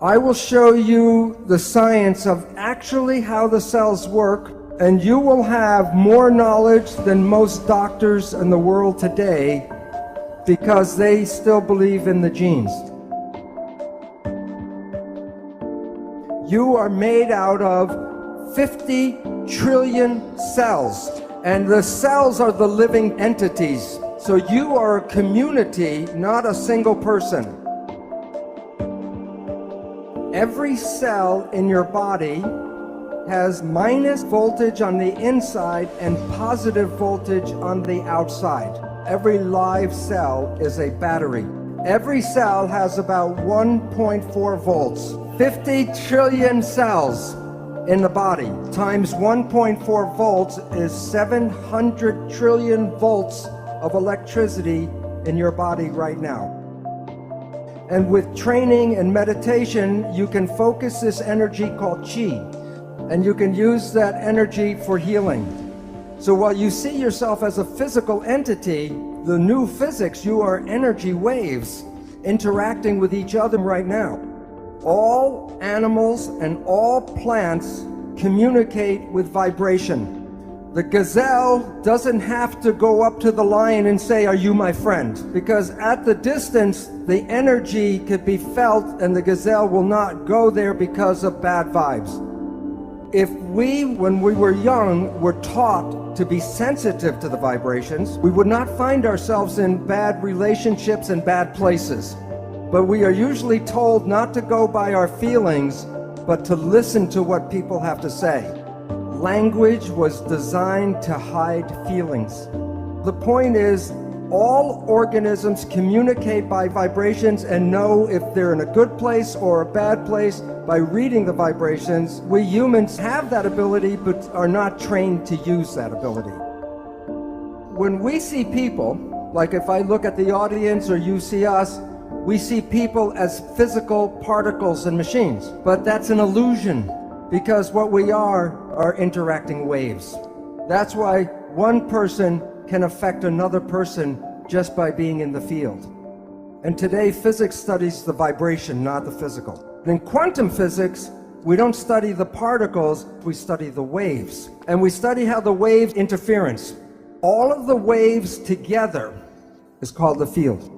I will show you the science of actually how the cells work, and you will have more knowledge than most doctors in the world today because they still believe in the genes. You are made out of 50 trillion cells, and the cells are the living entities. So you are a community, not a single person. Every cell in your body has minus voltage on the inside and positive voltage on the outside. Every live cell is a battery. Every cell has about 1.4 volts. 50 trillion cells in the body times 1.4 volts is 700 trillion volts of electricity in your body right now. And with training and meditation, you can focus this energy called chi, and you can use that energy for healing. So while you see yourself as a physical entity, the new physics, you are energy waves interacting with each other right now. All animals and all plants communicate with vibration. The gazelle doesn't have to go up to the lion and say, "Are you my friend?" Because at the distance, the energy could be felt and the gazelle will not go there because of bad vibes. If we, when we were young, were taught to be sensitive to the vibrations, we would not find ourselves in bad relationships and bad places. But we are usually told not to go by our feelings, but to listen to what people have to say. Language was designed to hide feelings. The point is, all organisms communicate by vibrations and know if they're in a good place or a bad place by reading the vibrations. We humans have that ability but are not trained to use that ability. When we see people, like if I look at the audience or you see us, we see people as physical particles and machines. But that's an illusion, because what we are interacting waves. That's why one person can affect another person just by being in the field. And today, physics studies the vibration, not the physical. In quantum physics, we don't study the particles, we study the waves. And we study how the waves interference. All of the waves together is called the field.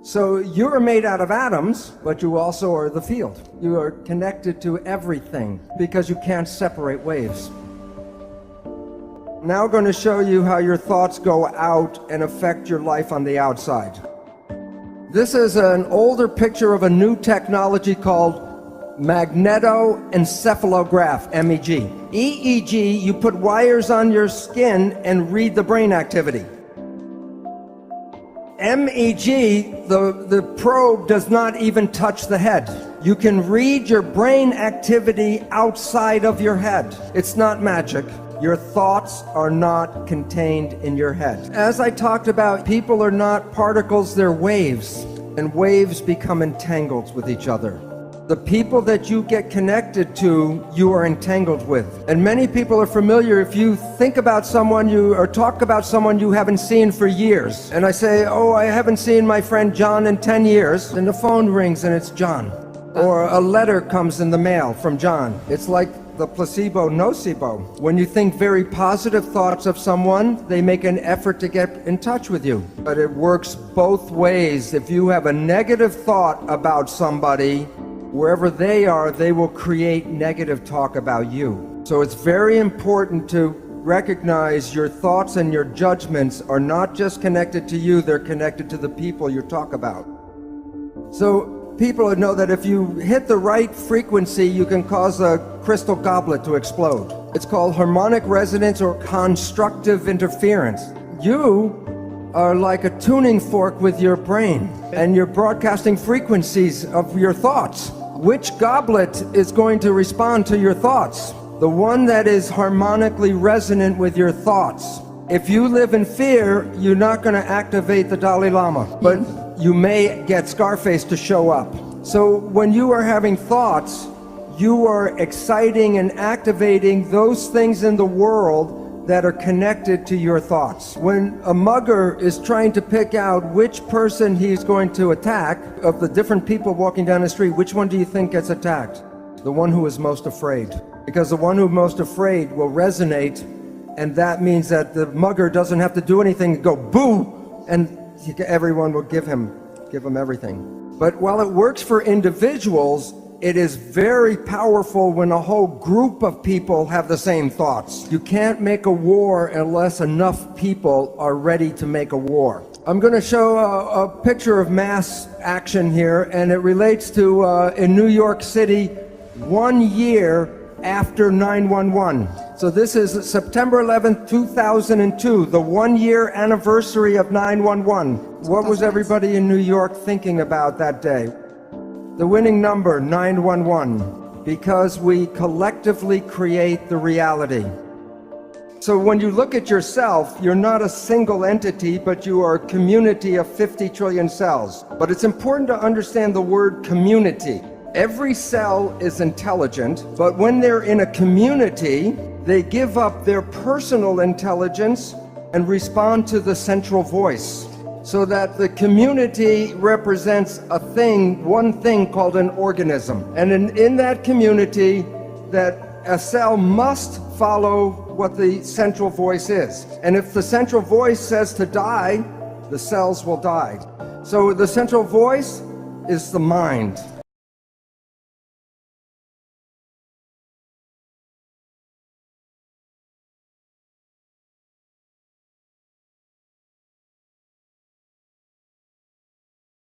So you're made out of atoms, but you also are the field. You are connected to everything because you can't separate waves. Now I'm going to show you how your thoughts go out and affect your life on the outside. This is an older picture of a new technology called magnetoencephalograph, MEG. EEG, you put wires on your skin and read the brain activity. MEG, the probe does not even touch the head. You can read your brain activity outside of your head. It's not magic. Your thoughts are not contained in your head. As I talked about, people are not particles, they're waves. And waves become entangled with each other. The people that you get connected to, you are entangled with. And many people are familiar if you think about someone or talk about someone you haven't seen for years. And I say, "Oh, I haven't seen my friend John in 10 years. And the phone rings and it's John. Or a letter comes in the mail from John. It's like the placebo nocebo. When you think very positive thoughts of someone, they make an effort to get in touch with you. But it works both ways. If you have a negative thought about somebody, wherever they are, they will create negative talk about you. So it's very important to recognize your thoughts and your judgments are not just connected to you, they're connected to the people you talk about. So people know that if you hit the right frequency, you can cause a crystal goblet to explode. It's called harmonic resonance or constructive interference. You are like a tuning fork with your brain, and you're broadcasting frequencies of your thoughts. Which goblet is going to respond to your thoughts? The one that is harmonically resonant with your thoughts. If you live in fear, you're not going to activate the Dalai Lama, but you may get Scarface to show up. So when you are having thoughts, you are exciting and activating those things in the world that are connected to your thoughts. When a mugger is trying to pick out which person he's going to attack, of the different people walking down the street, which one do you think gets attacked? The one who is most afraid. Because the one who's most afraid will resonate, and that means that the mugger doesn't have to do anything, go boo, and everyone will give him everything. But while it works for individuals, it is very powerful when a whole group of people have the same thoughts. You can't make a war unless enough people are ready to make a war. I'm going to show a picture of mass action here, and it relates to in New York City, 1 year after 9/11. So this is September 11th, 2002, the 1-year anniversary of 9/11. What was everybody in New York thinking about that day? The winning number, 911, because we collectively create the reality. So when you look at yourself, you're not a single entity, but you are a community of 50 trillion cells. But it's important to understand the word community. Every cell is intelligent, but when they're in a community, they give up their personal intelligence and respond to the central voice. So that the community represents a thing, one thing called an organism. And in that community, that a cell must follow what the central voice is. And if the central voice says to die, the cells will die. So the central voice is the mind.